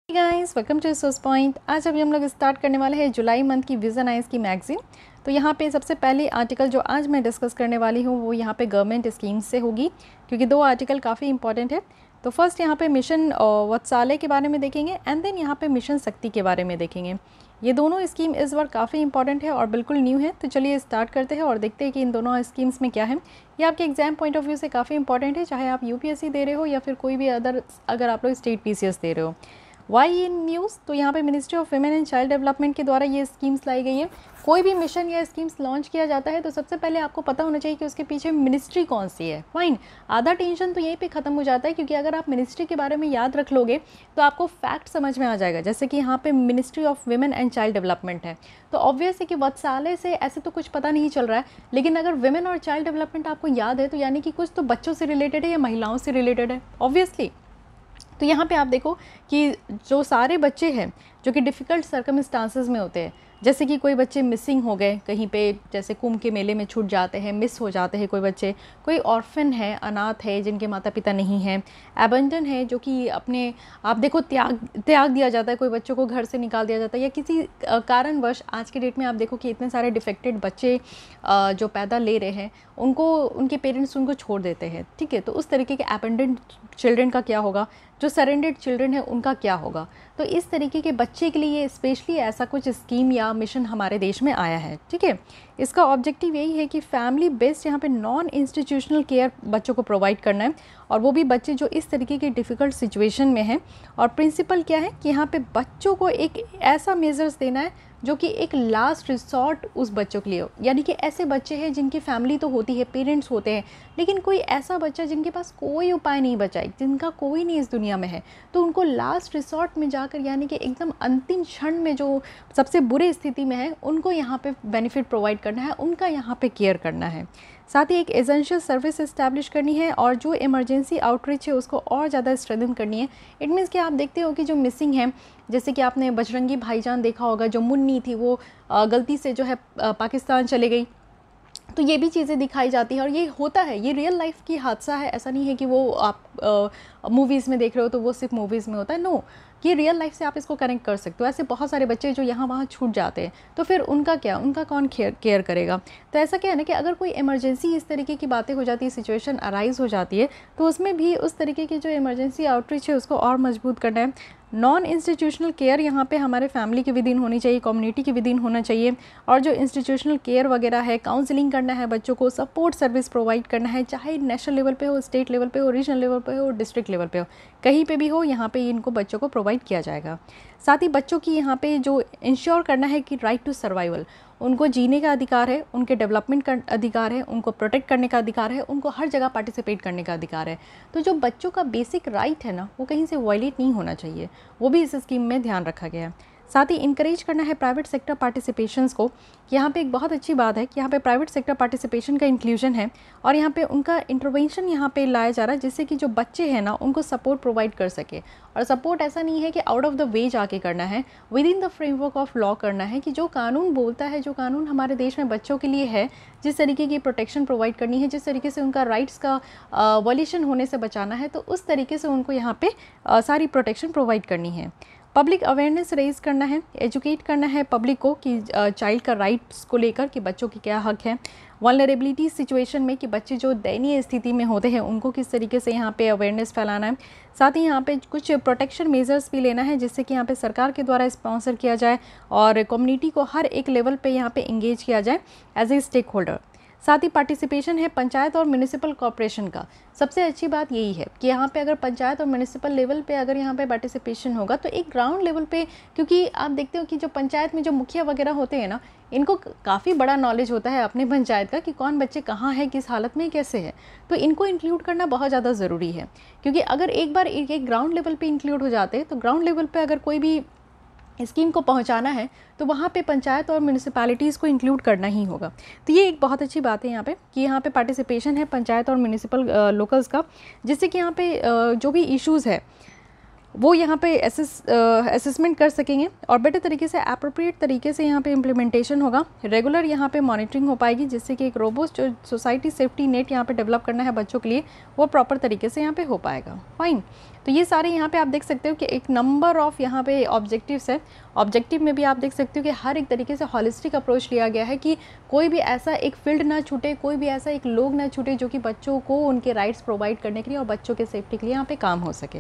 Guys welcome to Source Point. आज अभी हम लोग स्टार्ट करने वाले हैं जुलाई मंथ की विजन आइज की मैगजीन। तो यहाँ पे सबसे पहले आर्टिकल जो आज मैं डिस्कस करने वाली हूँ वो यहाँ पे गवर्नमेंट स्कीम्स से होगी, क्योंकि दो आर्टिकल काफ़ी इंपॉर्टेंट है। तो फर्स्ट यहाँ पे मिशन वत्सालय के बारे में देखेंगे एंड देन यहाँ पे मिशन शक्ति के बारे में देखेंगे। ये दोनों स्कीम इस बार काफ़ी इंपॉर्टेंट है और बिल्कुल न्यू है। तो चलिए स्टार्ट करते हैं और देखते हैं कि इन दोनों स्कीम्स में क्या है। ये आपके एग्जाम पॉइंट ऑफ व्यू से काफ़ी इंपॉर्टेंट है, चाहे आप यूपीएससी दे रहे हो या फिर कोई भी अगर आप लोग स्टेट पीसीएस दे रहे हो। वाई इन न्यूज़, तो यहाँ पे ministry of women and child development के द्वारा ये स्कीम्स लाई गई है। कोई भी मिशन या स्कीम्स लॉन्च किया जाता है तो सबसे पहले आपको पता होना चाहिए कि उसके पीछे मिनिस्ट्री कौन सी है। फाइन, आधा टेंशन तो यहीं पे ख़त्म हो जाता है, क्योंकि अगर आप मिनिस्ट्री के बारे में याद रख लोगे तो आपको फैक्ट समझ में आ जाएगा। जैसे कि यहाँ पे ministry of women and child development है, तो ऑब्वियस है कि वत्सालय से ऐसे तो कुछ पता नहीं चल रहा है, लेकिन अगर वुमेन और चाइल्ड डेवलपमेंट आपको याद है तो यानी कि कुछ तो बच्चों से रिलेटेड है या महिलाओं से रिलेटेड है ऑब्वियसली। तो यहाँ पे आप देखो कि जो सारे बच्चे हैं जो कि डिफ़िकल्ट सर्कमस्टांसेस में होते हैं, जैसे कि कोई बच्चे मिसिंग हो गए कहीं पे, जैसे कुंभ के मेले में छूट जाते हैं, मिस हो जाते हैं कोई बच्चे, कोई ऑर्फन है, अनाथ है जिनके माता पिता नहीं हैं, एबंडन है जो कि अपने आप देखो त्याग दिया जाता है, कोई बच्चों को घर से निकाल दिया जाता है, या किसी कारणवश आज के डेट में आप देखो कि इतने सारे डिफेक्टेड बच्चे जो पैदा ले रहे हैं उनको उनके पेरेंट्स उनको छोड़ देते हैं। ठीक है, तो उस तरीके के एबंडन चिल्ड्रन का क्या होगा, जो सरेंडेड चिल्ड्रन है उनका क्या होगा। तो इस तरीके के बच्चे के लिए स्पेशली ऐसा कुछ स्कीम या मिशन हमारे देश में आया है। ठीक है, इसका ऑब्जेक्टिव यही है कि फैमिली बेस्ड यहाँ पे नॉन इंस्टीट्यूशनल केयर बच्चों को प्रोवाइड करना है, और वो भी बच्चे जो इस तरीके के डिफ़िकल्ट सिचुएशन में हैं। और प्रिंसिपल क्या है कि यहाँ पे बच्चों को एक ऐसा मेजर्स देना है जो कि एक लास्ट रिसॉर्ट उस बच्चों के लिए हो। यानी कि ऐसे बच्चे हैं जिनकी फैमिली तो होती है, पेरेंट्स होते हैं, लेकिन कोई ऐसा बच्चा जिनके पास कोई उपाय नहीं बचा है, जिनका कोई नहीं इस दुनिया में है, तो उनको लास्ट रिसॉर्ट में जाकर यानी कि एकदम अंतिम क्षण में जो सबसे बुरे स्थिति में है उनको यहाँ पे बेनिफिट प्रोवाइड करना है, उनका यहाँ पे केयर करना है। साथ ही एक एसेंशियल सर्विस इस्टेब्लिश करनी है और जो इमरजेंसी आउटरीच है उसको और ज़्यादा स्ट्रेंथन करनी है। इट मीन्स कि आप देखते हो कि जो मिसिंग है, जैसे कि आपने बजरंगी भाईजान देखा होगा, जो मुन्नी थी वो गलती से जो है पाकिस्तान चले गई, तो ये भी चीज़ें दिखाई जाती हैं और ये होता है, ये रियल लाइफ की हादसा है। ऐसा नहीं है कि वो आप मूवीज़ में देख रहे हो तो वो सिर्फ मूवीज़ में होता है, नो, ये रियल लाइफ से आप इसको कनेक्ट कर सकते हो। ऐसे बहुत सारे बच्चे जो यहाँ वहाँ छूट जाते हैं, तो फिर उनका क्या, उनका कौन केयर करेगा। तो ऐसा क्या है ना कि अगर कोई इमरजेंसी इस तरीके की बातें हो जाती है, सिचुएशन अराइज हो जाती है, तो उसमें भी उस तरीके की जो इमरजेंसी आउटरीच है उसको और मजबूत करना है। नॉन इंस्टीट्यूशनल केयर यहाँ पे हमारे फैमिली के विदिन होनी चाहिए, कम्युनिटी के विदिन होना चाहिए, और जो इंस्टीट्यूशनल केयर वगैरह है, काउंसलिंग करना है बच्चों को, सपोर्ट सर्विस प्रोवाइड करना है, चाहे नेशनल लेवल पे हो, स्टेट लेवल पे हो, रीजनल लेवल पे हो, डिस्ट्रिक्ट लेवल पे हो, कहीं पे भी हो, यहाँ पे इनको बच्चों को प्रोवाइड किया जाएगा। साथ ही बच्चों की यहाँ पे जो इंश्योर करना है कि राइट टू सर्वाइवल, उनको जीने का अधिकार है, उनके डेवलपमेंट का अधिकार है, उनको प्रोटेक्ट करने का अधिकार है, उनको हर जगह पार्टिसिपेट करने का अधिकार है। तो जो बच्चों का बेसिक राइट है ना, वो कहीं से वायलेट नहीं होना चाहिए, वो भी इस स्कीम में ध्यान रखा गया है। साथ ही इंकरेज करना है प्राइवेट सेक्टर पार्टिसिपेशंस को। यहाँ पे एक बहुत अच्छी बात है कि यहाँ पे प्राइवेट सेक्टर पार्टिसिपेशन का इंक्लूजन है और यहाँ पे उनका इंटरवेंशन यहाँ पे लाया जा रहा है, जिससे कि जो बच्चे हैं ना उनको सपोर्ट प्रोवाइड कर सके। और सपोर्ट ऐसा नहीं है कि आउट ऑफ द वे जाके करना है, with in the framework of law करना है, कि जो कानून बोलता है, जो कानून हमारे देश में बच्चों के लिए है, जिस तरीके की प्रोटेक्शन प्रोवाइड करनी है, जिस तरीके से उनका राइट्स का वॉल्यूशन होने से बचाना है, तो उस तरीके से उनको यहाँ पे सारी प्रोटेक्शन प्रोवाइड करनी है। पब्लिक अवेयरनेस रेज करना है, एजुकेट करना है पब्लिक को कि चाइल्ड का राइट्स को लेकर कि बच्चों की क्या हक है। वल्नरेबिलिटी सिचुएशन में कि बच्चे जो दयनीय स्थिति में होते हैं उनको किस तरीके से यहाँ पे अवेयरनेस फैलाना है। साथ ही यहाँ पे कुछ प्रोटेक्शन मेजर्स भी लेना है, जिससे कि यहाँ पे सरकार के द्वारा स्पॉन्सर किया जाए और कम्युनिटी को हर एक लेवल पे यहाँ पे इंगेज किया जाए एज ए स्टेक होल्डर। साथ ही पार्टिसिपेशन है पंचायत और म्यूनिसिपल कॉर्पोरेशन का। सबसे अच्छी बात यही है कि यहाँ पे अगर पंचायत और म्यूनिसिपल लेवल पे अगर यहाँ पे पार्टिसिपेशन होगा तो एक ग्राउंड लेवल पे, क्योंकि आप देखते हो कि जो पंचायत में जो मुखिया वगैरह होते हैं ना, इनको काफ़ी बड़ा नॉलेज होता है अपने पंचायत का कि कौन बच्चे कहाँ है, किस हालत में कैसे है, तो इनको इंक्लूड करना बहुत ज़्यादा ज़रूरी है। क्योंकि अगर एक बार एक ग्राउंड लेवल पर इंक्लूड हो जाते हैं तो ग्राउंड लेवल पर अगर कोई भी स्कीम को पहुंचाना है तो वहाँ पे पंचायत और म्यूनिसिपैलिटीज़ को इंक्लूड करना ही होगा। तो ये एक बहुत अच्छी बात है यहाँ पे कि यहाँ पे पार्टिसिपेशन है पंचायत और म्यूनिसिपल लोकल्स का, जिससे कि यहाँ पे जो भी इश्यूज़ है वो यहाँ पे असेसमेंट कर सकेंगे और बेटर तरीके से एप्रोप्रिएट तरीके से यहाँ पे इम्प्लीमेंटेशन होगा। रेगुलर यहाँ पे मॉनिटरिंग हो पाएगी, जिससे कि एक रोबोस्ट जो सोसाइटी सेफ्टी नेट यहाँ पे डेवलप करना है बच्चों के लिए, वो प्रॉपर तरीके से यहाँ पे हो पाएगा। फाइन, तो ये सारे यहाँ पे आप देख सकते हो कि एक नंबर ऑफ यहाँ पे ऑब्जेक्टिव्स है। ऑब्जेक्टिव में भी आप देख सकते हो कि हर एक तरीके से हॉलिस्टिक अप्रोच लिया गया है कि कोई भी ऐसा एक फील्ड ना छूटे, कोई भी ऐसा एक लोग ना छूटे जो कि बच्चों को उनके राइट्स प्रोवाइड करने के लिए और बच्चों के सेफ्टी के लिए यहाँ पे काम हो सके।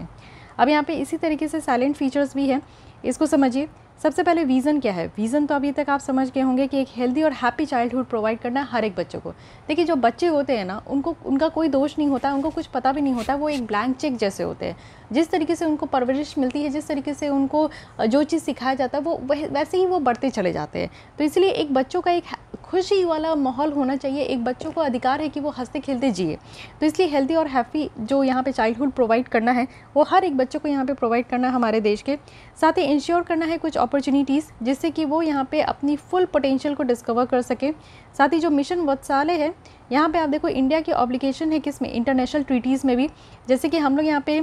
अब यहाँ पे इसी तरीके से साइलेंट फीचर्स भी है, इसको समझिए। सबसे पहले विज़न क्या है? विज़न तो अभी तक आप समझ गए होंगे कि एक हेल्दी और हैप्पी चाइल्डहुड प्रोवाइड करना है हर एक बच्चों को। देखिए जो बच्चे होते हैं ना, उनको उनका कोई दोष नहीं होता है, उनको कुछ पता भी नहीं होता, वो एक ब्लैंक चेक जैसे होते हैं। जिस तरीके से उनको परवरिश मिलती है, जिस तरीके से उनको जो चीज़ सिखाया जाता है, वो वैसे ही वो बढ़ते चले जाते हैं। तो इसलिए एक बच्चों का एक खुशी वाला माहौल होना चाहिए, एक बच्चों को अधिकार है कि वो हंसते खेलते जिए। तो इसलिए हेल्दी और हैप्पी जो यहाँ पे चाइल्डहुड प्रोवाइड करना है, वो हर एक बच्चों को यहाँ पे प्रोवाइड करना है हमारे देश के। साथ ही इंश्योर करना है कुछ अपॉर्चुनिटीज़, जिससे कि वो यहाँ पे अपनी फुल पोटेंशियल को डिस्कवर कर सके। साथ ही जो मिशन वत्सालय है, यहाँ पे आप देखो इंडिया की ऑब्लिगेशन है किस में, इंटरनेशनल ट्रीटीज़ में भी। जैसे कि हम लोग यहाँ पे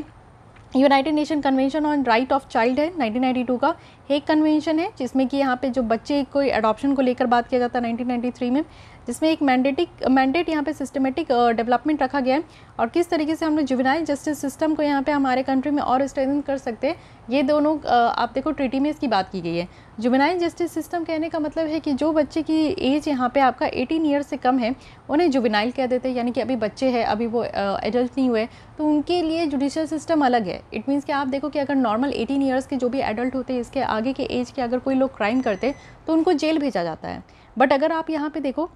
United nation convention on right of child है 1992 का, हेग कन्वेंशन है जिसमें कि यहाँ पे जो बच्चे कोई अडॉप्शन को लेकर बात किया जाता है 1993 में, जिसमें एक मैंडेट यहाँ पे सिस्टमेटिक डेवलपमेंट रखा गया है और किस तरीके से हम लोग जुवेनाइल जस्टिस सिस्टम को यहाँ पे हमारे कंट्री में और स्ट्रेंथन कर सकते हैं। ये दोनों आप देखो ट्रीटी में इसकी बात की गई है। जुवेनाइल जस्टिस सिस्टम कहने का मतलब है कि जो बच्चे की एज यहाँ पे आपका 18 ईयर्स से कम है, उन्हें जुवेनाइल कह देते हैं, यानी कि अभी बच्चे हैं, अभी वो एडल्ट नहीं हुए, तो उनके लिए जुडिशियल सिस्टम अलग है। इट मीन्स कि आप देखो कि अगर नॉर्मल 18 ईयर्स के जो भी एडल्ट होते हैं, इसके आगे के एज के अगर कोई लोग क्राइम करते तो उनको जेल भेजा जाता है। बट अगर आप यहाँ पे देखो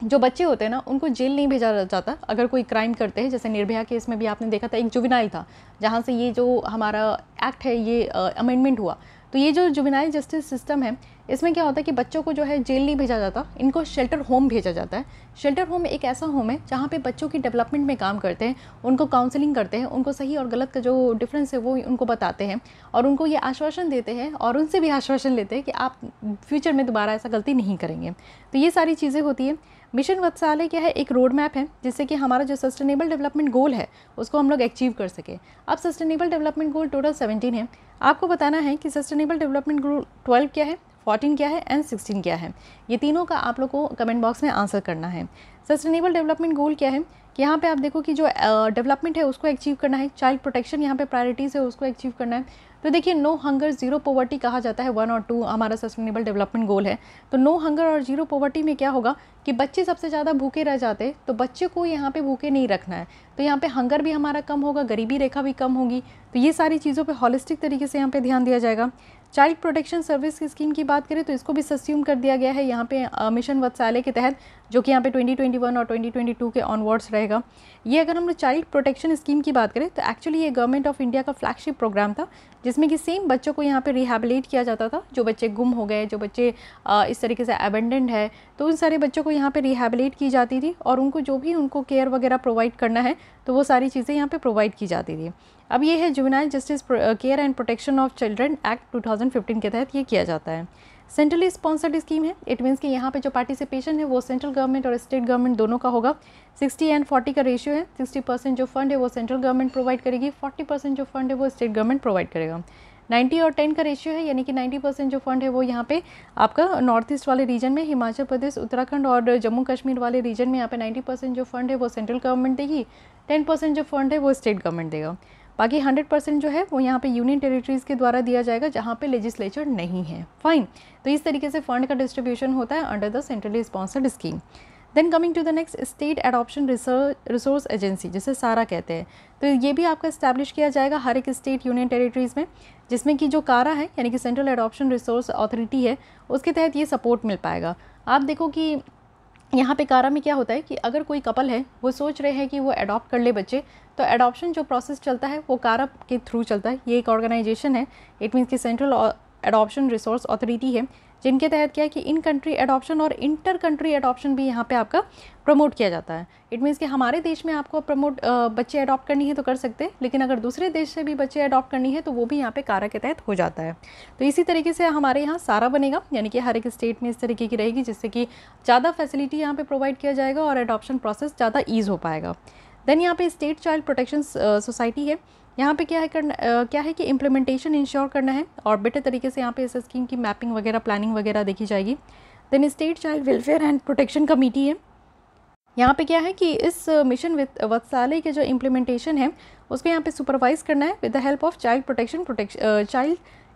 जो बच्चे होते हैं ना, उनको जेल नहीं भेजा जाता अगर कोई क्राइम करते हैं। जैसे निर्भया केस में भी आपने देखा था, एक जुवेनाइल था, जहाँ से ये जो हमारा एक्ट है ये अमेंडमेंट हुआ। तो ये जो जुवेनाइल जस्टिस सिस्टम है, इसमें क्या होता है कि बच्चों को जो है जेल नहीं भेजा जाता, इनको शेल्टर होम भेजा जाता है। शेल्टर होम एक ऐसा होम है जहाँ पे बच्चों की डेवलपमेंट में काम करते हैं, उनको काउंसलिंग करते हैं, उनको सही और गलत का जो डिफरेंस है वो उनको बताते हैं और उनको ये आश्वासन देते हैं और उनसे भी आश्वासन लेते हैं कि आप फ्यूचर में दोबारा ऐसा गलती नहीं करेंगे। तो ये सारी चीज़ें होती है। मिशन वत्सालय क्या है? एक रोड मैप है जिससे कि हमारा जो सस्टेनेबल डेवलपमेंट गोल है उसको हम लोग अचीव कर सके। अब सस्टेनेबल डेवलपमेंट गोल टोटल 17 है। आपको बताना है कि सस्टेनेबल डेवलपमेंट गोल 12 क्या है, 14 क्या है एंड 16 क्या है। ये तीनों का आप लोग को कमेंट बॉक्स में आंसर करना है। सस्टेनेबल डेवलपमेंट गोल क्या है कि यहाँ पे आप देखो कि जो डेवलपमेंट है उसको अचीव करना है, चाइल्ड प्रोटेक्शन यहाँ पे प्रायोरिटीज़ है उसको अचीव करना है। तो देखिए नो हंगर ज़ीरो पॉवर्टी कहा जाता है, 1 और 2 हमारा सस्टेनेबल डेवलपमेंट गोल है। तो नो हंगर और ज़ीरो पॉवर्टी में क्या होगा कि बच्चे सबसे ज़्यादा भूखे रह जाते, तो बच्चे को यहाँ पे भूखे नहीं रखना है। तो यहाँ पे हंगर भी हमारा कम होगा, गरीबी रेखा भी कम होगी। तो ये सारी चीज़ों पे हॉलिस्टिक तरीके से यहाँ पे ध्यान दिया जाएगा। चाइल्ड प्रोटेक्शन सर्विस की स्कीम की बात करें तो इसको भी सस्यूम कर दिया गया है यहाँ पे मिशन वत्सालय के तहत, जो कि यहाँ पे 2021 और 2022 के ऑनवर्ड्स रहेगा। ये अगर हम लोग चाइल्ड प्रोटेक्शन स्कीम की बात करें तो एक्चुअली ये गवर्नमेंट ऑफ इंडिया का फ्लैगशिप प्रोग्राम था, जिसमें कि सेम बच्चों को यहाँ पे रिहैबिलिट किया जाता था। जो बच्चे गुम हो गए, जो बच्चे इस तरीके से अबेंडेंड है, तो उन सारे बच्चों को यहाँ पे रिहैबिलिट की जाती थी और उनको जो भी उनको केयर वगैरह प्रोवाइड करना है तो वो सारी चीज़ें यहाँ पे प्रोवाइड की जाती थी। अब ये है juvenile justice care and protection of children act 2015 के तहत ये किया जाता है। सेंट्रली स्पॉन्सर्ड स्कीम है। इट मीन्स कि यहाँ पे जो पार्टिसिपेशन है वो सेंट्रल गवर्नमेंट और स्टेट गवर्नमेंट दोनों का होगा। 60-40 का रेशियो है। 60% जो फंड है वो सेंट्रल गवर्नमेंट प्रोवाइड करेगी, 40% जो फंड है वो स्टेट गवर्नमेंट प्रोवाइड करेगा। 90 और 10 का रेशियो है, यानी कि 90% जो फंड है वो यहाँ पे आपका नॉर्थ ईस्ट वाले रीजन में, हिमाचल प्रदेश, उत्तराखंड और जम्मू कश्मीर वाले रीजन में यहाँ पे 90% जो फंड है वो सेंट्रल गवर्नमेंट देगी, 10% जो फंड है वो स्टेट गवर्नमेंट देगा। बाकी 100% जो है वो यहाँ पे यूनियन टेरिटरीज़ के द्वारा दिया जाएगा जहाँ पे लेजिस्लेचर नहीं है। फाइन, तो इस तरीके से फंड का डिस्ट्रीब्यूशन होता है under the centrally sponsored scheme. Then coming to the next, state adoption resource agency, जिसे सारा कहते हैं। तो ये भी आपका इस्टेब्लिश किया जाएगा हर एक स्टेट यूनियन टेरिटरीज़ में, जिसमें कि जो कारा है यानी कि सेंट्रल एडॉप्शन रिसोर्स अथॉरिटी है, उसके तहत ये सपोर्ट मिल पाएगा। आप देखो कि यहाँ पे कारा में क्या होता है कि अगर कोई कपल है वो सोच रहे हैं कि वो अडॉप्ट कर ले बच्चे, तो एडॉप्शन जो प्रोसेस चलता है वो कारा के थ्रू चलता है। ये एक ऑर्गेनाइजेशन है, इट मीन्स कि सेंट्रल एडॉप्शन रिसोर्स अथॉरिटी है, जिनके तहत क्या है कि इन कंट्री एडॉप्शन और इंटर कंट्री एडॉप्शन भी यहाँ पे आपका प्रमोट किया जाता है। इट मीन्स कि हमारे देश में आपको बच्चे अडॉप्ट करनी है तो कर सकते हैं, लेकिन अगर दूसरे देश से भी बच्चे अडॉप्ट करनी है तो वो भी यहाँ पे कारा के तहत हो जाता है। तो इसी तरीके से हमारे यहाँ सारा बनेगा, यानी कि हर एक स्टेट में इस तरीके की रहेगी, जिससे कि ज़्यादा फैसिलिटी यहाँ पे प्रोवाइड किया जाएगा और एडॉप्शन प्रोसेस ज़्यादा ईज़ हो पाएगा। देन यहाँ पे स्टेट चाइल्ड प्रोटेक्शन सोसाइटी है। यहाँ पे क्या है कि इम्प्लीमेंटेशन इंश्योर करना है और बेटर तरीके से यहाँ पे इस स्कीम की मैपिंग वगैरह, प्लानिंग वगैरह देखी जाएगी। Then state child welfare and protection committee है। यहाँ पे क्या है कि इस मिशन वत्सालय के जो इम्प्लीमेंटेशन है उसको यहाँ पे सुपरवाइज करना है with the help of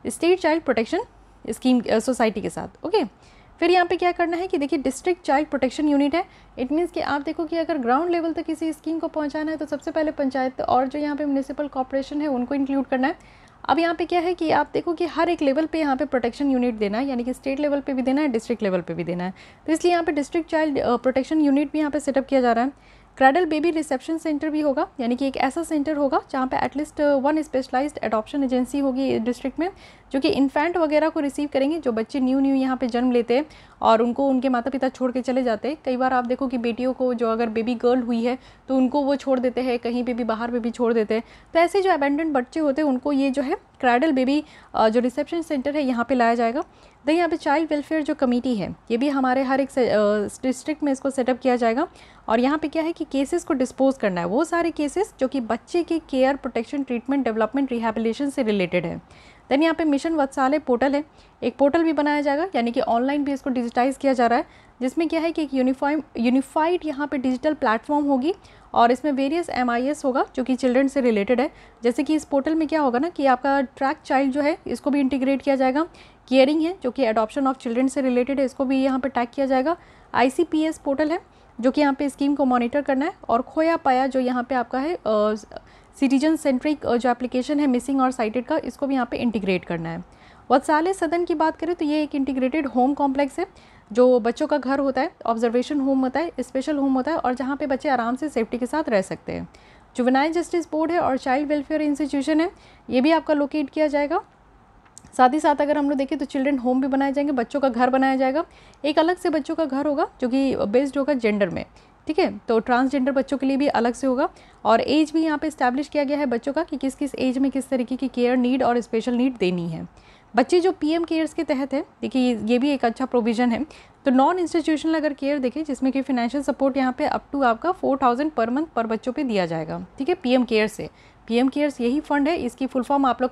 state child protection scheme society के साथ। ओके, फिर यहाँ पे क्या करना है कि देखिए डिस्ट्रिक्ट चाइल्ड प्रोटेक्शन यूनिट है। इट मीन्स कि आप देखो कि अगर ग्राउंड लेवल तक किसी स्कीम को पहुँचाना है तो सबसे पहले पंचायत और जो यहाँ पे म्यूनिसिपल कॉर्पोरेशन है उनको इंक्लूड करना है। अब यहाँ पे क्या है कि आप देखो कि हर एक लेवल पे यहाँ पे प्रोटेक्शन यूनिट देना है, यानी कि स्टेट लेवल पे भी देना है, डिस्ट्रिक्ट लेवल पे भी देना है। तो इसलिए यहाँ पे डिस्ट्रिक्ट चाइल्ड प्रोटेक्शन यूनिट भी यहाँ पे सेटअप किया जा रहा है। क्रैडल बेबी रिसेप्शन सेंटर भी होगा, यानी कि एक ऐसा सेंटर होगा जहाँ पे at least one specialised adoption agency होगी डिस्ट्रिक्ट में, जो कि इन्फेंट वगैरह को रिसीव करेंगे, जो बच्चे न्यू यहाँ पे जन्म लेते हैं और उनको उनके माता पिता छोड़ के चले जाते हैं। कई बार आप देखो कि बेटियों को जो अगर बेबी गर्ल हुई है तो उनको वो छोड़ देते हैं, कहीं पे भी बाहर पे भी छोड़ देते हैं। तो ऐसे जो अबेंडेंट बच्चे होते हैं उनको ये जो है क्रैडल बेबी जो रिसेप्शन सेंटर है यहाँ पे लाया जाएगा। देन यहाँ पे चाइल्ड वेलफेयर जो कमेटी है ये भी हमारे हर एक डिस्ट्रिक्ट में इसको सेटअप किया जाएगा। और यहाँ पे क्या है कि केसेस को डिस्पोज करना है, वो सारे केसेस जो कि बच्चे के care, protection, treatment, development, rehabilitation से रिलेटेड है। देन यहाँ पे मिशन वत्सालय पोर्टल है, एक पोर्टल भी बनाया जाएगा, यानी कि ऑनलाइन भी इसको डिजिटाइज किया जा रहा है, जिसमें क्या है कि एक यूनिफाइड यहाँ पे डिजिटल प्लेटफॉर्म होगी और इसमें वेरियस MIS होगा जो कि चिल्ड्रन से रिलेटेड है। जैसे कि इस पोर्टल में क्या होगा ना कि आपका ट्रैक चाइल्ड जो है इसको भी इंटीग्रेट किया जाएगा। केयरिंग है जो कि एडॉप्शन ऑफ चिल्ड्रन से रिलेटेड है, इसको भी यहाँ पे टैग किया जाएगा। ICPS पोर्टल है जो कि यहाँ पे स्कीम को मॉनिटर करना है। और खोया पाया जो यहाँ पे आपका है सिटीजन सेंट्रिक जो एप्लीकेशन है मिसिंग और साइटेड का, इसको भी यहाँ पे इंटीग्रेट करना है। वत्सालय सदन की बात करें तो ये एक इंटीग्रेटेड होम कॉम्प्लेक्स है जो बच्चों का घर होता है, ऑब्जर्वेशन होम होता है, स्पेशल होम होता है और जहाँ पे बच्चे आराम से सेफ्टी के साथ रह सकते हैं। जुवेनाइल जस्टिस बोर्ड है और चाइल्ड वेलफेयर इंस्टीट्यूशन है, ये भी आपका लोकेट किया जाएगा। साथ ही साथ अगर हम लोग देखें तो चिल्ड्रन होम भी बनाए जाएंगे, बच्चों का घर बनाया जाएगा। एक अलग से बच्चों का घर होगा जो कि बेस्ड होगा जेंडर में, ठीक है, तो ट्रांसजेंडर बच्चों के लिए भी अलग से होगा। और एज भी यहाँ पे इस्टेब्लिश किया गया है बच्चों का कि किस किस एज में किस तरीके की केयर नीड और स्पेशल नीड देनी है। बच्चे जो PM केयर्स के तहत है, देखिए ये भी एक अच्छा प्रोविज़न है। तो नॉन इंस्टीट्यूशनल अगर केयर देखें जिसमें कि फाइनेंशियल सपोर्ट यहाँ पे अप टू आपका 4000 पर मंथ पर बच्चों पे दिया जाएगा, ठीक है, PM केयर से। PM केयर्स यही फंड है, इसकी फुल फॉर्म आप लोग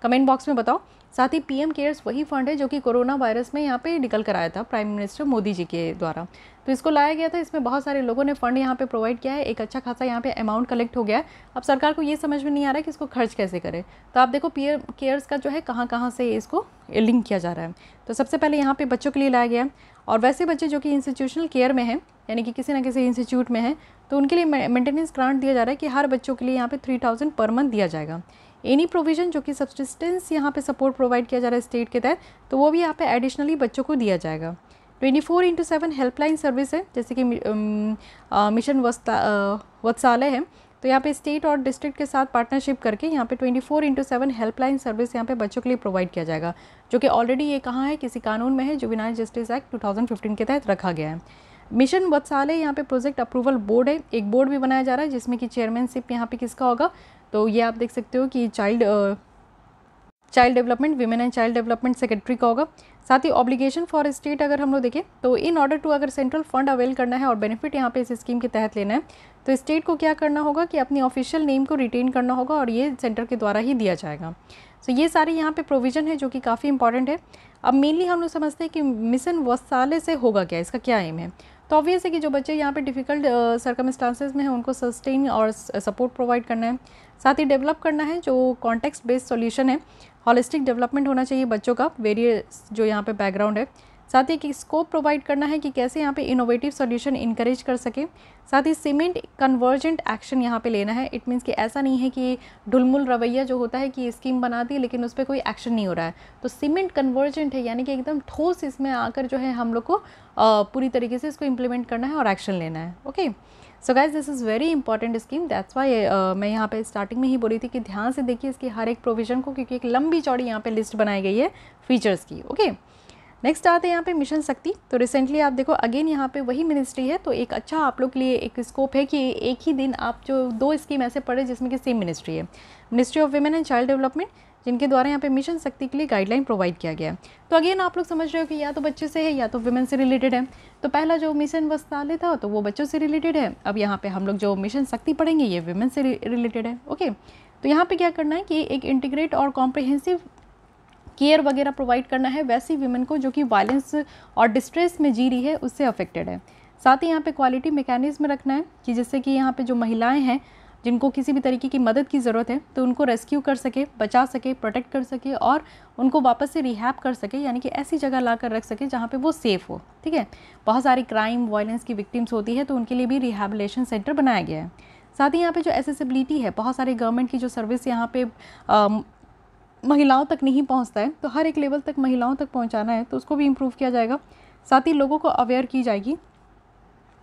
कमेंट बॉक्स में बताओ। साथ ही PM केयर्स वही फंड है जो कि कोरोना वायरस में यहाँ पे निकल कर आया था प्राइम मिनिस्टर मोदी जी के द्वारा, तो इसको लाया गया था। इसमें बहुत सारे लोगों ने फंड यहाँ पे प्रोवाइड किया है, एक अच्छा खासा यहाँ पे अमाउंट कलेक्ट हो गया है। अब सरकार को ये समझ में नहीं आ रहा है कि इसको खर्च कैसे करें, तो आप देखो PM केयर्स का जो है कहाँ कहाँ से इसको लिंक किया जा रहा है। तो सबसे पहले यहाँ पे बच्चों के लिए लाया गया है और वैसे बच्चे जो कि इंस्टीट्यूशनल केयर में हैं, यानी कि किसी ना किसी इंस्टीट्यूट में हैं, तो उनके लिए मेंटेनेंस ग्रांट दिया जा रहा है कि हर बच्चों के लिए यहाँ पे 3000 पर मंथ दिया जाएगा। एनी प्रोविज़न जो कि सब्सिस्टेंस यहाँ पे सपोर्ट प्रोवाइड किया जा रहा है स्टेट के तहत, तो वो भी यहाँ पे एडिशनली बच्चों को दिया जाएगा। 24/7 हेल्पलाइन सर्विस है, जैसे कि मिशन वत्सालय है, तो यहाँ पे स्टेट और डिस्ट्रिक्ट के साथ पार्टनरशिप करके यहाँ पे 24/7 हेल्पलाइन सर्विस यहाँ पे बच्चों के लिए प्रोवाइड किया जाएगा, जो कि ऑलरेडी ये कहाँ है, किसी कानून में है, जुवेनाइल जस्टिस एक्ट 2015 के तहत रखा गया है। मिशन वत्सालय यहाँ पे प्रोजेक्ट अप्रूवल बोर्ड है, एक बोर्ड भी बनाया जा रहा है जिसमें कि चेयरमैनशिप यहाँ पे किसका होगा, तो ये आप देख सकते हो कि child development, women and child development secretary का होगा। साथ ही ऑब्लिगेशन फॉर स्टेट अगर हम लोग देखें तो इन ऑर्डर टू अगर सेंट्रल फंड अवेल करना है और बेनिफिट यहाँ पे इस स्कीम के तहत लेना है, तो स्टेट को क्या करना होगा कि अपनी ऑफिशियल नेम को रिटेन करना होगा और ये सेंटर के द्वारा ही दिया जाएगा। सो ये सारी यहाँ पे प्रोविज़न है जो कि काफ़ी इंपॉर्टेंट है। अब मेनली हम लोग समझते हैं कि मिशन वत्सालय से होगा क्या, इसका क्या एम है। तो ऑब्वियस है कि जो बच्चे यहाँ पे डिफ़िकल्ट सर्कमस्टांसेस में हैं उनको सस्टेन और सपोर्ट प्रोवाइड करना है, साथ ही डेवलप करना है जो कॉन्टेक्स्ट बेस्ड सॉल्यूशन है, हॉलिस्टिक डेवलपमेंट होना चाहिए बच्चों का, वेरियस जो यहाँ पे बैकग्राउंड है, साथ ही कि स्कोप प्रोवाइड करना है कि कैसे यहाँ पे इनोवेटिव सॉल्यूशन इनकरेज कर सके, साथ ही सीमेंट कन्वर्जेंट एक्शन यहाँ पे लेना है। इट मीन्स कि ऐसा नहीं है कि ढुलमुल रवैया जो होता है कि स्कीम बना दी लेकिन उस पर कोई एक्शन नहीं हो रहा है, तो सीमेंट कन्वर्जेंट है, यानी कि एकदम ठोस इसमें आकर जो है हम लोग को पूरी तरीके से इसको इम्प्लीमेंट करना है और एक्शन लेना है। Okay, so guys this is very important scheme, that's why मैं यहाँ पे स्टार्टिंग में ही बोली थी कि ध्यान से देखिए इसकी हर एक प्रोविज़न को, क्योंकि एक लंबी चौड़ी यहाँ पे लिस्ट बनाई गई है फीचर्स की। ओके, नेक्स्ट आते हैं यहाँ पे मिशन शक्ति। तो रिसेंटली आप देखो अगेन यहाँ पे वही मिनिस्ट्री है, तो एक अच्छा आप लोग के लिए एक स्कोप है कि एक ही दिन आप जो 2 स्कीम ऐसे पढ़े जिसमें कि सेम मिनिस्ट्री है, ministry of women and child development, जिनके द्वारा यहाँ पे मिशन शक्ति के लिए गाइडलाइन प्रोवाइड किया गया है। तो अगेन आप लोग समझ रहे हो कि या तो बच्चे से है या तो विमेन से रिलेटेड है। तो पहला जो मिशन वत्सालय था तो वो बच्चों से रिलेटेड है, अब यहाँ पे हम लोग जो मिशन शक्ति पढ़ेंगे ये विमेन से रिलेटेड है। ओके, तो यहाँ पे क्या करना है कि एक इंटीग्रेट और कॉम्प्रिहेंसिव केयर वगैरह प्रोवाइड करना है वैसी वीमेन को जो कि वायलेंस और डिस्ट्रेस में जी रही है, उससे अफेक्टेड है। साथ ही यहाँ पे क्वालिटी मैकेनिज्म रखना है कि जिससे कि यहाँ पे जो महिलाएं हैं जिनको किसी भी तरीके की मदद की ज़रूरत है तो उनको रेस्क्यू कर सके, बचा सके, प्रोटेक्ट कर सके और उनको वापस से रिहैब कर सके, यानी कि ऐसी जगह ला कर रख सके जहाँ पे वो सेफ़ हो। ठीक है, बहुत सारी क्राइम वायलेंस की विक्टिम्स होती है तो उनके लिए भी रिहैबिलिटेशन सेंटर बनाया गया है। साथ ही यहाँ पे जो एसेसिबिलिटी है, बहुत सारे गवर्नमेंट की जो सर्विस यहाँ पे महिलाओं तक नहीं पहुँचता है, तो हर एक लेवल तक महिलाओं तक पहुँचाना है तो उसको भी इम्प्रूव किया जाएगा। साथ ही लोगों को अवेयर की जाएगी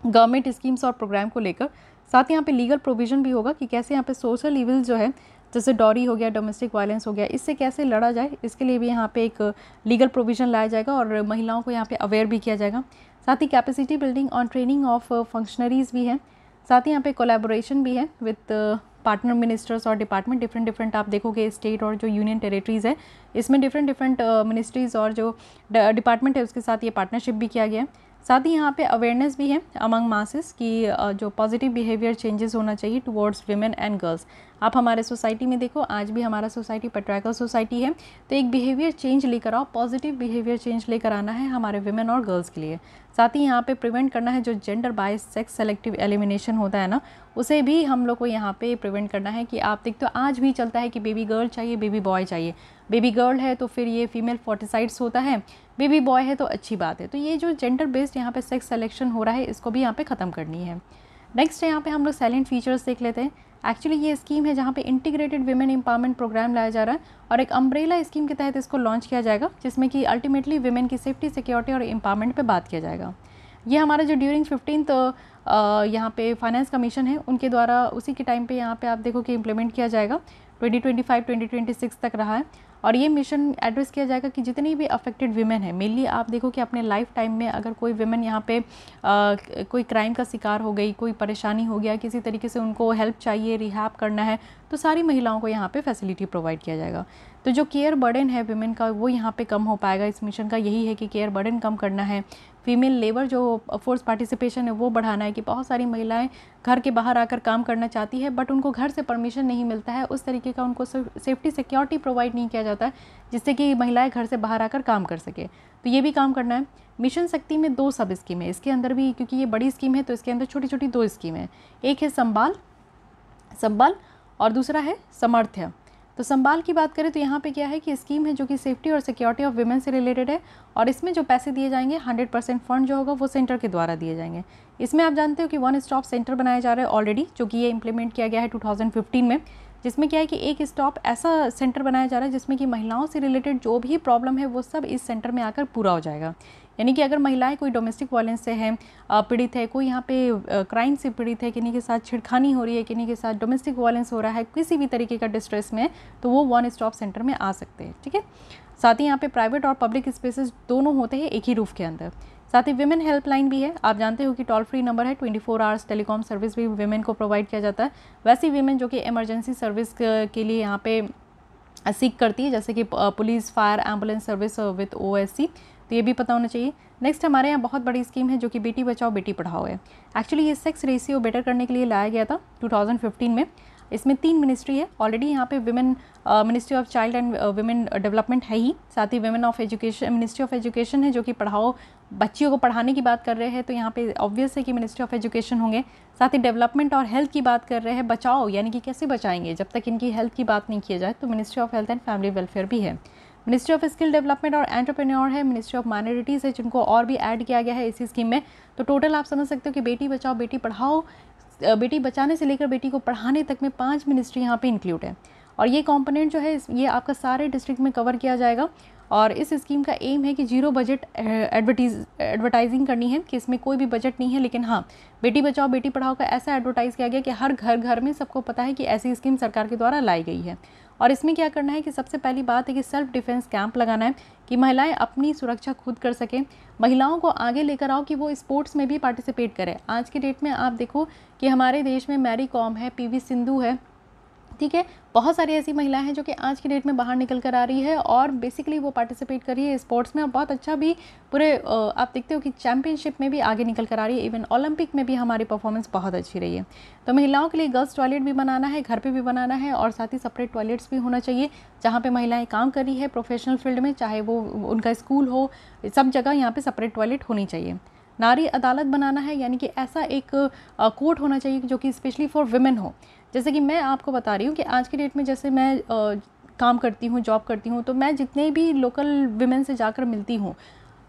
गवर्नमेंट स्कीम्स और प्रोग्राम को लेकर। साथ ही यहाँ पे लीगल प्रोविज़न भी होगा कि कैसे यहाँ पे सोशल इविल जो है, जैसे डॉरी हो गया, डोमेस्टिक वायलेंस हो गया, इससे कैसे लड़ा जाए, इसके लिए भी यहाँ पे एक लीगल प्रोविज़न लाया जाएगा और महिलाओं को यहाँ पे अवेयर भी किया जाएगा। साथ ही कैपेसिटी बिल्डिंग और ट्रेनिंग ऑफ फंक्शनरीज़ भी है। साथ ही यहाँ पे कोलैबोरेशन भी है विद पार्टनर मिनिस्टर्स और डिपार्टमेंट, डिफरेंट आप देखोगे स्टेट और जो यूनियन टेरिटरीज़ है इसमें डिफरेंट मिनिस्ट्रीज़ और जो डिपार्टमेंट है उसके साथ ये पार्टनरशिप भी किया गया है। साथ ही यहाँ पे अवेयरनेस भी है अमंग मासेस की जो पॉजिटिव बिहेवियर चेंजेस होना चाहिए टुवर्ड्स विमेन एंड गर्ल्स। आप हमारे सोसाइटी में देखो, आज भी हमारा सोसाइटी पेट्रियार्कल सोसाइटी है, तो एक बिहेवियर चेंज लेकर आओ, पॉजिटिव बिहेवियर चेंज लेकर आना है हमारे विमेन और गर्ल्स के लिए। साथ ही यहाँ पे प्रिवेंट करना है जो gender bias sex selective elimination होता है ना, उसे भी हम लोग को यहाँ पे प्रिवेंट करना है। कि आप देखते हो आज भी चलता है कि बेबी गर्ल चाहिए, बेबी बॉय चाहिए, बेबी गर्ल है तो फिर ये फीमेल फोर्टिसाइड्स होता है, बेबी बॉय है तो अच्छी बात है। तो ये जो जेंडर बेस्ड यहाँ पे सेक्स सिलेक्शन हो रहा है इसको भी यहाँ पे ख़त्म करनी है। नेक्स्ट है यहाँ पे हम लोग साइलेंट फीचर्स देख लेते हैं। एक्चुअली ये स्कीम है जहाँ पे इंटीग्रेटेड विमेन एम्पावरमेंट प्रोग्राम लाया जा रहा है और एक अम्ब्रेला स्कीम के तहत इसको लॉन्च किया जाएगा, जिसमें कि अल्टीमेटली विमेन की सेफ्टी, सिक्योरिटी और एम्पावरमेंट पे बात किया जाएगा। ये हमारा जो ड्यूरिंग 15th यहाँ पे फाइनेंस कमीशन है उनके द्वारा उसी के टाइम पे यहाँ पे आप देखो कि इम्प्लीमेंट किया जाएगा, 2025-2026 तक रहा है। और ये मिशन एड्रेस किया जाएगा कि जितनी भी अफेक्टेड विमेन है, मेनली आप देखो कि अपने लाइफ टाइम में अगर कोई विमेन यहाँ पे कोई क्राइम का शिकार हो गई, कोई परेशानी हो गया, किसी तरीके से उनको हेल्प चाहिए, रिहैब करना है, तो सारी महिलाओं को यहाँ पे फैसिलिटी प्रोवाइड किया जाएगा। तो जो केयर बर्डन है विमेन का वो यहाँ पे कम हो पाएगा। इस मिशन का यही है कि केयर बर्डन कम करना है, फीमेल लेबर जो फोर्स पार्टिसिपेशन है वो बढ़ाना है। कि बहुत सारी महिलाएं घर के बाहर आकर काम करना चाहती है बट उनको घर से परमिशन नहीं मिलता है, उस तरीके का उनको सेफ्टी सिक्योरिटी प्रोवाइड नहीं किया जाता है जिससे कि महिलाएं घर से बाहर आकर काम कर सके। तो ये भी काम करना है। मिशन शक्ति में 2 सब स्कीम है इसके अंदर भी, क्योंकि ये बड़ी स्कीम है तो इसके अंदर छोटी छोटी 2 स्कीम है। एक है संबाल और दूसरा है समर्थ्य। तो संबाल की बात करें तो यहाँ पे क्या है कि स्कीम है जो कि सेफ्टी और सिक्योरिटी ऑफ विमेन से रिलेटेड है और इसमें जो पैसे दिए जाएंगे 100% फंड जो होगा वो सेंटर के द्वारा दिए जाएंगे। इसमें आप जानते हो कि 1 स्टॉप सेंटर बनाया जा रहा है ऑलरेडी, जो कि ये इंप्लीमेंट किया गया है 2015 में, जिसमें क्या है कि एक स्टॉप ऐसा सेंटर बनाया जा रहा है जिसमें कि महिलाओं से रिलेटेड जो भी प्रॉब्लम है वो सब इस सेंटर में आकर पूरा हो जाएगा। यानी कि अगर महिलाएं कोई डोमेस्टिक वायलेंस से है पीड़ित है, कोई यहाँ पे क्राइम से पीड़ित है, किन्हीं के साथ छेड़खानी हो रही है, किन्हीं के साथ डोमेस्टिक वायलेंस हो रहा है, किसी भी तरीके का डिस्ट्रेस में, तो वो 1 स्टॉप सेंटर में आ सकते हैं। ठीक है, साथ ही यहाँ पे प्राइवेट और पब्लिक स्पेसेस दोनों होते हैं एक ही रूफ के अंदर। साथ ही विमेन हेल्पलाइन भी है, आप जानते हो कि टोल फ्री नंबर है, 24 आवर्स टेलीकॉम सर्विस भी विमेन को प्रोवाइड किया जाता है। वैसी विमेन जो कि इमरजेंसी सर्विस के लिए यहाँ पे सीख करती है, जैसे कि police, fire, ambulance service with OSC, तो ये भी पता होना चाहिए। नेक्स्ट हमारे यहाँ बहुत बड़ी स्कीम है जो कि बेटी बचाओ बेटी पढ़ाओ है। एक्चुअली ये सेक्स रेशियो बेटर करने के लिए लाया गया था 2015 में। इसमें 3 मिनिस्ट्री है ऑलरेडी, यहाँ पे women ministry of child and women development है ही, साथ ही women of education ministry of education है जो कि पढ़ाओ, बच्चियों को पढ़ाने की बात कर रहे हैं तो यहाँ पे ऑब्वियस है कि मिनिस्ट्री ऑफ एजुकेशन होंगे। साथ ही डेवलपमेंट और हेल्थ की बात कर रहे हैं, बचाओ यानी कि कैसे बचाएंगे जब तक इनकी हेल्थ की बात नहीं किया जाए, तो ministry of health and family welfare भी है। मिनिस्ट्री ऑफ स्किल डेवलपमेंट और एंटरप्रेन्योर है, मिनिस्ट्री ऑफ माइनॉरिटीज़ है जिनको और भी ऐड किया गया है इसी स्कीम में। तो टोटल आप समझ सकते हो कि बेटी बचाओ बेटी पढ़ाओ, बेटी बचाने से लेकर बेटी को पढ़ाने तक में 5 मिनिस्ट्री यहाँ पे इंक्लूड है। और ये कंपोनेंट जो है ये आपका सारे डिस्ट्रिक्ट में कवर किया जाएगा। और इस स्कीम का एम है कि 0 बजट एडवर्टाइजिंग करनी है, कि इसमें कोई भी बजट नहीं है, लेकिन हाँ बेटी बचाओ बेटी पढ़ाओ का ऐसा एडवर्टाइज़ किया गया कि हर घर में सबको पता है कि ऐसी स्कीम सरकार के द्वारा लाई गई है। और इसमें क्या करना है कि सबसे पहली बात है कि सेल्फ डिफेंस कैंप लगाना है कि महिलाएं अपनी सुरक्षा खुद कर सकें। महिलाओं को आगे लेकर आओ कि वो स्पोर्ट्स में भी पार्टिसिपेट करें। आज के डेट में आप देखो कि हमारे देश में मैरी कॉम है, PV सिंधु है, ठीक है। बहुत सारी ऐसी महिलाएं हैं जो कि आज की डेट में बाहर निकल कर आ रही है और बेसिकली वो पार्टिसिपेट कर रही है स्पोर्ट्स में और बहुत अच्छा भी पूरे आप देखते हो कि चैम्पियनशिप में भी आगे निकल कर आ रही है। इवन ओलंपिक में भी हमारी परफॉर्मेंस बहुत अच्छी रही है। तो महिलाओं के लिए गर्ल्स टॉयलेट भी बनाना है, घर पे भी बनाना है और साथ ही सेपरेट टॉयलेट्स भी होना चाहिए जहाँ पे महिलाएं काम कर रही है प्रोफेशनल फील्ड में, चाहे वो उनका स्कूल हो, सब जगह यहाँ पे सेपरेट टॉयलेट होनी चाहिए। नारी अदालत बनाना है, यानी कि ऐसा एक कोर्ट होना चाहिए जो कि स्पेशली फॉर वुमेन हो। जैसे कि मैं आपको बता रही हूँ कि आज की डेट में जैसे मैं काम करती हूँ, जॉब करती हूँ, तो मैं जितने भी लोकल वुमेन से जाकर मिलती हूँ,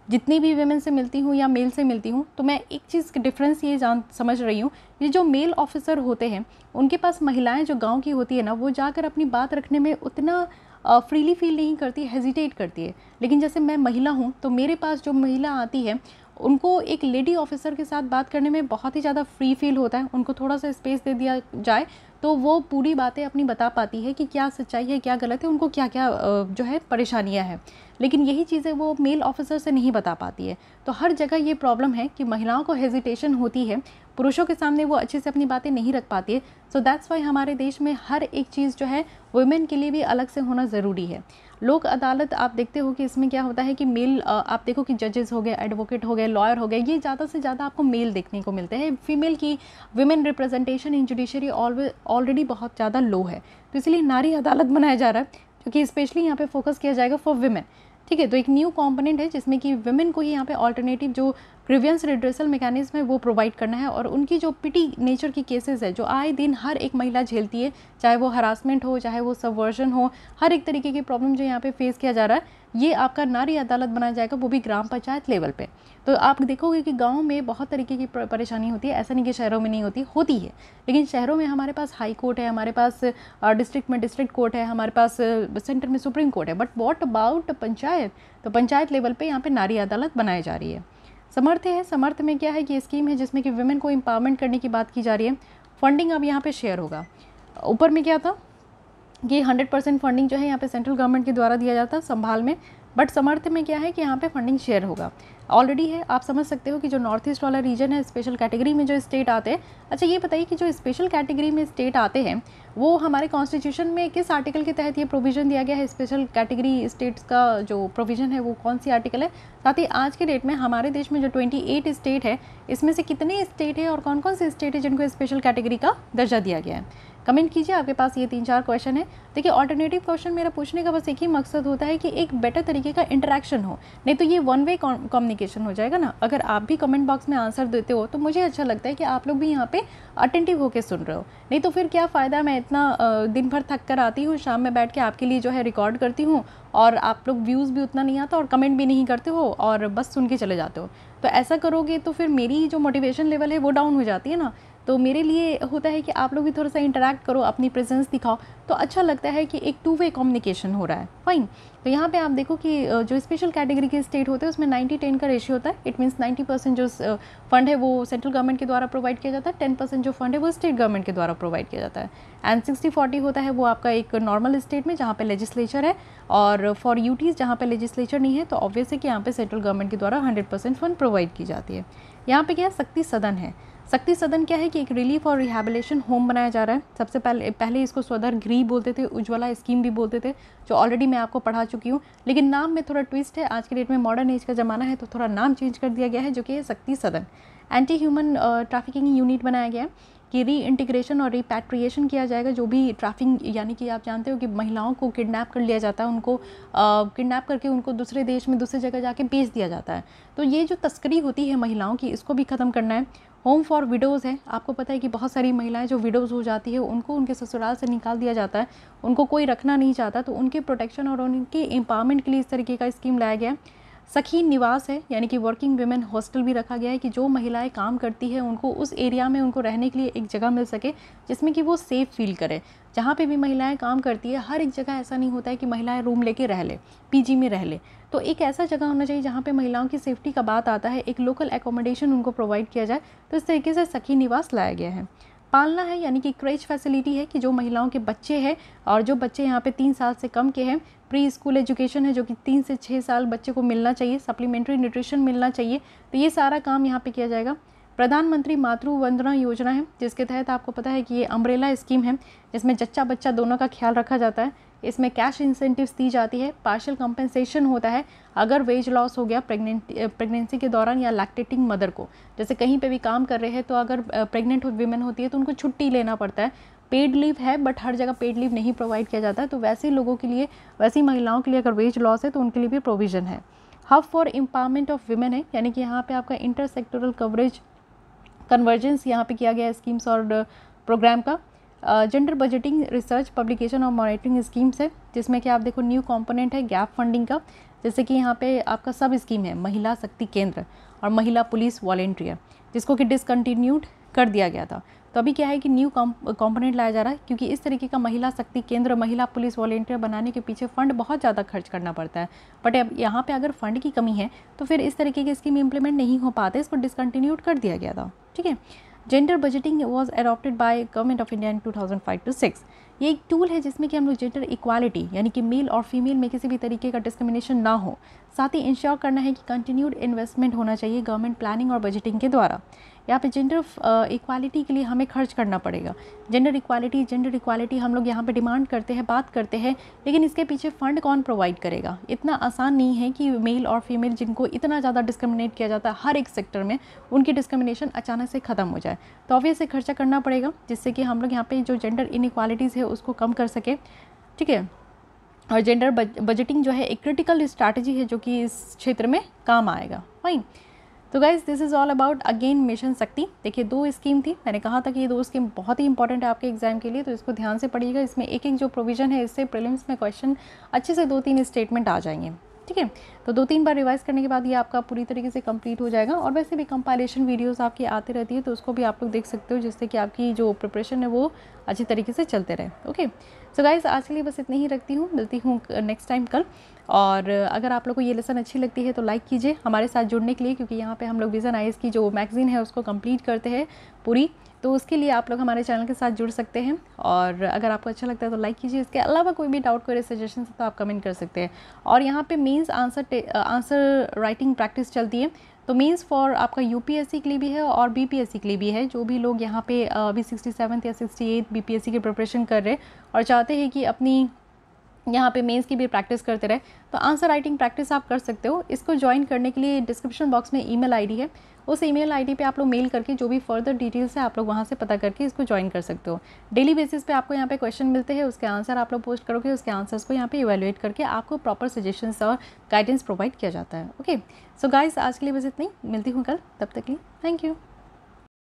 जितनी भी वुमेन से मिलती हूँ या मेल से मिलती हूँ, तो मैं एक चीज़ डिफरेंस ये समझ रही हूँ, ये जो मेल ऑफिसर होते हैं उनके पास महिलाएं जो गांव की होती है ना, वो जाकर अपनी बात रखने में उतना फ्रीली फील नहीं करती, हेजिटेट करती है। लेकिन जैसे मैं महिला हूँ तो मेरे पास जो महिला आती है उनको एक लेडी ऑफिसर के साथ बात करने में बहुत ही ज़्यादा फ्री फील होता है। उनको थोड़ा सा स्पेस दे दिया जाए तो वो पूरी बातें अपनी बता पाती है कि क्या सच्चाई है, क्या गलत है, उनको क्या क्या जो है परेशानियां हैं। लेकिन यही चीज़ें वो मेल ऑफिसर से नहीं बता पाती है। तो हर जगह ये प्रॉब्लम है कि महिलाओं को हेजिटेशन होती है, पुरुषों के सामने वो अच्छे से अपनी बातें नहीं रख पाती है। सो दैट्स वाई हमारे देश में हर एक चीज़ जो है वुमेन के लिए भी अलग से होना ज़रूरी है। लोक अदालत आप देखते हो कि इसमें क्या होता है कि मेल आप देखो कि जजेस हो गए, एडवोकेट हो गए, लॉयर हो गए, ये ज़्यादा से ज़्यादा आपको मेल देखने को मिलते हैं। फीमेल की women representation in judiciary already बहुत ज़्यादा लो है। तो इसलिए नारी अदालत बनाया जा रहा है क्योंकि स्पेशली यहाँ पे फोकस किया जाएगा फॉर वुमेन। ठीक है, तो एक न्यू कंपोनेंट है जिसमें कि वुमेन को ही यहाँ पे ऑल्टरनेटिव जो ग्रीवियंस रिड्रेसल मैकेनिज्म है वो प्रोवाइड करना है। और उनकी जो पिटी नेचर की केसेस है जो आए दिन हर एक महिला झेलती है, चाहे वो हरासमेंट हो, चाहे वो सबवर्जन हो, हर एक तरीके की प्रॉब्लम जो यहाँ पे फेस किया जा रहा है, ये आपका नारी अदालत बनाया जाएगा, वो भी ग्राम पंचायत लेवल पे। तो आप देखोगे कि गाँव में बहुत तरीके की परेशानी होती है, ऐसा नहीं कि शहरों में नहीं होती है। लेकिन शहरों में हमारे पास हाई कोर्ट है, हमारे पास डिस्ट्रिक्ट में डिस्ट्रिक्ट कोर्ट है, हमारे पास सेंटर में सुप्रीम कोर्ट है, बट वॉट अबाउट पंचायत? तो पंचायत लेवल पे यहाँ पे नारी अदालत बनाई जा रही है। समर्थ है, समर्थ में क्या है कि स्कीम है जिसमें कि वुमेन को एम्पावरमेंट करने की बात की जा रही है। फंडिंग अब यहाँ पे शेयर होगा। ऊपर में क्या था कि 100% फंडिंग जो है यहाँ पे सेंट्रल गवर्नमेंट के द्वारा दिया जाता है संभाल में, बट समर्थ में क्या है कि यहाँ पे फंडिंग शेयर होगा। ऑलरेडी है, आप समझ सकते हो कि जो नॉर्थ ईस्ट वाला रीजन है, स्पेशल कैटेगरी में जो स्टेट आते हैं। अच्छा ये बताइए कि जो स्पेशल कैटेगरी में स्टेट आते हैं वो हमारे कॉन्स्टिट्यूशन में किस आर्टिकल के तहत ये प्रोविज़न दिया गया है? स्पेशल कैटेगरी स्टेट्स का जो प्रोविज़न है वो कौन सी आर्टिकल है? साथ ही आज के डेट में हमारे देश में जो 28 स्टेट है, इसमें से कितने स्टेट है और कौन कौन से स्टेट है जिनको स्पेशल कैटेगरी का दर्जा दिया गया है? कमेंट कीजिए, आपके पास ये 3-4 क्वेश्चन है। देखिए ऑल्टरनेटिव क्वेश्चन मेरा पूछने का बस एक ही मकसद होता है कि एक बेटर तरीके का इंटरेक्शन हो, नहीं तो ये वन वे कम्युनिकेशन हो जाएगा ना। अगर आप भी कमेंट बॉक्स में आंसर देते हो तो मुझे अच्छा लगता है कि आप लोग भी यहाँ पे अटेंटिव होकर सुन रहे हो, नहीं तो फिर क्या फ़ायदा, मैं इतना दिन भर थक कर आती हूँ, शाम में बैठ के आपके लिए जो है रिकॉर्ड करती हूँ और आप लोग व्यूज़ भी उतना नहीं आता और कमेंट भी नहीं करते हो और बस सुन के चले जाते हो। तो ऐसा करोगे तो फिर मेरी जो मोटिवेशन लेवल है वो डाउन हो जाती है ना। तो मेरे लिए होता है कि आप लोग भी थोड़ा सा इंटरेक्ट करो, अपनी प्रेजेंस दिखाओ, तो अच्छा लगता है कि एक 2 वे कम्युनिकेशन हो रहा है। फाइन, तो यहाँ पे आप देखो कि जो स्पेशल कैटेगरी के स्टेट होते हैं उसमें 90-10 का रेशियो होता है। इट मीन्स 90% जो फंड है वो सेंट्रल गवर्नमेंट के द्वारा प्रोवाइड किया जाता है, 10% जो फंड है वो स्टेट गवर्नमेंट के द्वारा प्रोवाइड किया जाता है, एंड 60-40 होता है वो आपका एक नॉर्मल स्टेट में जहाँ पे लेजिस्लेचर है, और फॉर यूटीज़ जहाँ पे लेजिस्लेचर नहीं है तो ऑब्वियस है कि यहाँ पे सेंट्रल गवर्नमेंट के द्वारा 100% फंड प्रोवाइड की जाती है। यहाँ पे क्या है, शक्ति सदन है। शक्ति सदन क्या है कि एक रिलीफ और रिहैबिलिटेशन होम बनाया जा रहा है। सबसे पहले इसको स्वधर गृह बोलते थे, उज्ज्वला स्कीम भी बोलते थे, जो ऑलरेडी मैं आपको पढ़ा चुकी हूँ, लेकिन नाम में थोड़ा ट्विस्ट है। आज के डेट में मॉडर्न एज का ज़माना है तो थोड़ा नाम चेंज कर दिया गया है, जो कि शक्ति सदन। एंटी ह्यूमन ट्रैफिकिंग यूनिट बनाया गया है कि री इंटीग्रेशन और रिपैट्रिएशन किया जाएगा। जो भी ट्रैफिकिंग, यानी कि आप जानते हो कि महिलाओं को किडनैप कर लिया जाता है, उनको किडनैप करके उनको दूसरे देश में दूसरी जगह जाके बेच दिया जाता है। तो ये जो तस्करी होती है महिलाओं की, इसको भी ख़त्म करना है। होम फॉर विडोज़ है, आपको पता है कि बहुत सारी महिलाएं जो विडोज़ हो जाती है उनको उनके ससुराल से निकाल दिया जाता है, उनको कोई रखना नहीं चाहता, तो उनके प्रोटेक्शन और उनके एम्पावरमेंट के लिए इस तरीके का स्कीम लाया गया। सखी निवास है, यानी कि वर्किंग वुमेन हॉस्टल भी रखा गया है कि जो महिलाएं काम करती है उनको उस एरिया में उनको रहने के लिए एक जगह मिल सके जिसमें कि वो सेफ़ फील करे। जहाँ पे भी महिलाएं काम करती है हर एक जगह ऐसा नहीं होता है कि महिलाएं रूम लेके रह ले, पीजी में रह ले, तो एक ऐसा जगह होना चाहिए जहाँ पे महिलाओं की सेफ्टी का बात आता है, एक लोकल एकोमोडेशन उनको प्रोवाइड किया जाए। तो इस तरीके से सखी निवास लाया गया है। पालना है, यानी कि क्रेच फैसिलिटी है कि जो महिलाओं के बच्चे हैं और जो बच्चे यहाँ पे 3 साल से कम के हैं, प्री स्कूल एजुकेशन है जो कि 3 से 6 साल बच्चे को मिलना चाहिए, सप्लीमेंट्री न्यूट्रिशन मिलना चाहिए, तो ये सारा काम यहाँ पे किया जाएगा। प्रधानमंत्री मातृ वंदना योजना है, जिसके तहत आपको पता है कि ये अम्ब्रेला स्कीम है जिसमें जच्चा बच्चा दोनों का ख्याल रखा जाता है। इसमें कैश इंसेंटिव्स दी जाती है, पार्शियल कंपनसेशन होता है अगर वेज लॉस हो गया प्रेगनेंसी के दौरान या लैक्टेटिंग मदर को। जैसे कहीं पे भी काम कर रहे हैं तो अगर प्रेग्नेंट वीमेन होती है तो उनको छुट्टी लेना पड़ता है। पेड लीव है बट हर जगह पेड लीव नहीं प्रोवाइड किया जाता है, तो वैसे लोगों के लिए, वैसी महिलाओं के लिए अगर वेज लॉस है तो उनके लिए भी प्रोविज़न है। Hub for empowerment of women है, यानी कि यहाँ पे आपका इंटरसेक्टोरल कवरेज कन्वर्जेंस यहाँ पे किया गया स्कीम्स और प्रोग्राम का। जेंडर बजटिंग रिसर्च पब्लिकेशन और मॉनिटरिंग स्कीम्स है, जिसमें कि आप देखो न्यू कंपोनेंट है गैप फंडिंग का। जैसे कि यहाँ पे आपका सब स्कीम है महिला शक्ति केंद्र और महिला पुलिस वॉलेंटियर, जिसको कि डिसकंटिन्यूड कर दिया गया था। तो अभी क्या है कि न्यू कंपोनेंट लाया जा रहा है, क्योंकि इस तरीके का महिला शक्ति केंद्र, महिला पुलिस वॉलेंटियर बनाने के पीछे फ़ंड बहुत ज़्यादा खर्च करना पड़ता है। बट अब यहाँ पे अगर फंड की कमी है तो फिर इस तरीके की स्कीम इंप्लीमेंट नहीं हो पाते, इसको डिसकंटिन्यूड कर दिया गया था। ठीक है। Gender budgeting was adopted by government of India in 2005-6। ये एक टूल है जिसमें कि हम लोग जेंडर इक्वालिटी, यानी कि मेल और फीमेल में किसी भी तरीके का डिस्क्रिमिनेशन ना हो, साथ ही इंश्योर करना है कि कंटिन्यूड इन्वेस्टमेंट होना चाहिए गवर्नमेंट प्लानिंग और बजटिंग के द्वारा। यहाँ पे जेंडर इक्वालिटी के लिए हमें खर्च करना पड़ेगा। जेंडर इक्वालिटी हम लोग यहाँ पे डिमांड करते हैं, बात करते हैं, लेकिन इसके पीछे फ़ंड कौन प्रोवाइड करेगा? इतना आसान नहीं है कि मेल और फीमेल जिनको इतना ज़्यादा डिस्क्रिमिनेट किया जाता है हर एक सेक्टर में, उनकी डिस्क्रिमिनेशन अचानक से ख़त्म हो जाए। तो ऑब्वियसली खर्चा करना पड़ेगा, जिससे कि हम लोग यहाँ पे जो जेंडर इनइक्वालिटीज़ है उसको कम कर सके। ठीक है। और जेंडर बजटिंग जो है एक क्रिटिकल स्ट्रैटेजी है जो कि इस क्षेत्र में काम आएगा। फाइन। तो guys this is all about again mission शक्ति। देखिए 2 स्कीम थी, मैंने कहा था कि ये 2 स्कीम बहुत ही इंपॉर्टेंट है आपके एग्जाम के लिए, तो इसको ध्यान से पढ़िएगा। इसमें एक जो प्रोविज़न है इससे प्रीलिम्स में क्वेश्चन अच्छे से 2-3 स्टेटमेंट आ जाएंगे। ठीक है। तो 2-3 बार रिवाइज करने के बाद ये आपका पूरी तरीके से कंप्लीट हो जाएगा। और वैसे भी कंपाइलेशन वीडियोस आपकी आती रहती है, तो उसको भी आप लोग देख सकते हो, जिससे कि आपकी जो प्रिपरेशन है वो अच्छी तरीके से चलते रहे। ओके। सो गाइज आज के लिए बस इतनी ही रखती हूँ, मिलती हूँ नेक्स्ट टाइम कल। और अगर आप लोग को ये लेसन अच्छी लगती है तो लाइक कीजिए हमारे साथ जुड़ने के लिए, क्योंकि यहाँ पे हम लोग विज़न आईएएस की जो मैगज़ीन है उसको कंप्लीट करते हैं पूरी, तो उसके लिए आप लोग हमारे चैनल के साथ जुड़ सकते हैं। और अगर आपको अच्छा लगता है तो लाइक कीजिए। इसके अलावा कोई भी डाउट, कोई सजेशन है तो आप कमेंट कर सकते हैं। और यहाँ पे मीन्स आंसर राइटिंग प्रैक्टिस चलती है, तो मीन्स फॉर आपका यूपीएससी के लिए भी है और बीपीएससी के लिए भी है। जो भी लोग यहाँ पे अभी 67 या 68 बीपीएससी की प्रिपरेशन कर रहे हैं और चाहते हैं कि अपनी यहाँ पे मेंस की भी प्रैक्टिस करते रहे, तो आंसर राइटिंग प्रैक्टिस आप कर सकते हो। इसको ज्वाइन करने के लिए डिस्क्रिप्शन बॉक्स में ईमेल आईडी है, उस ईमेल आईडी पे आप लोग मेल करके जो भी फर्दर डिटेल्स है आप लोग वहाँ से पता करके इसको ज्वाइन कर सकते हो। डेली बेसिस पे आपको यहाँ पे क्वेश्चन मिलते हैं, उसके आंसर आप लोग पोस्ट करोगे, उसके आंसर्स को यहाँ पे इवेलुएट करके आपको प्रॉपर सजेशंस और गाइडेंस प्रोवाइड किया जाता है। ओके। सो गाइस आज के लिए बस इतनी, मिलती हूँ कल, तब तक के लिए थैंक यू।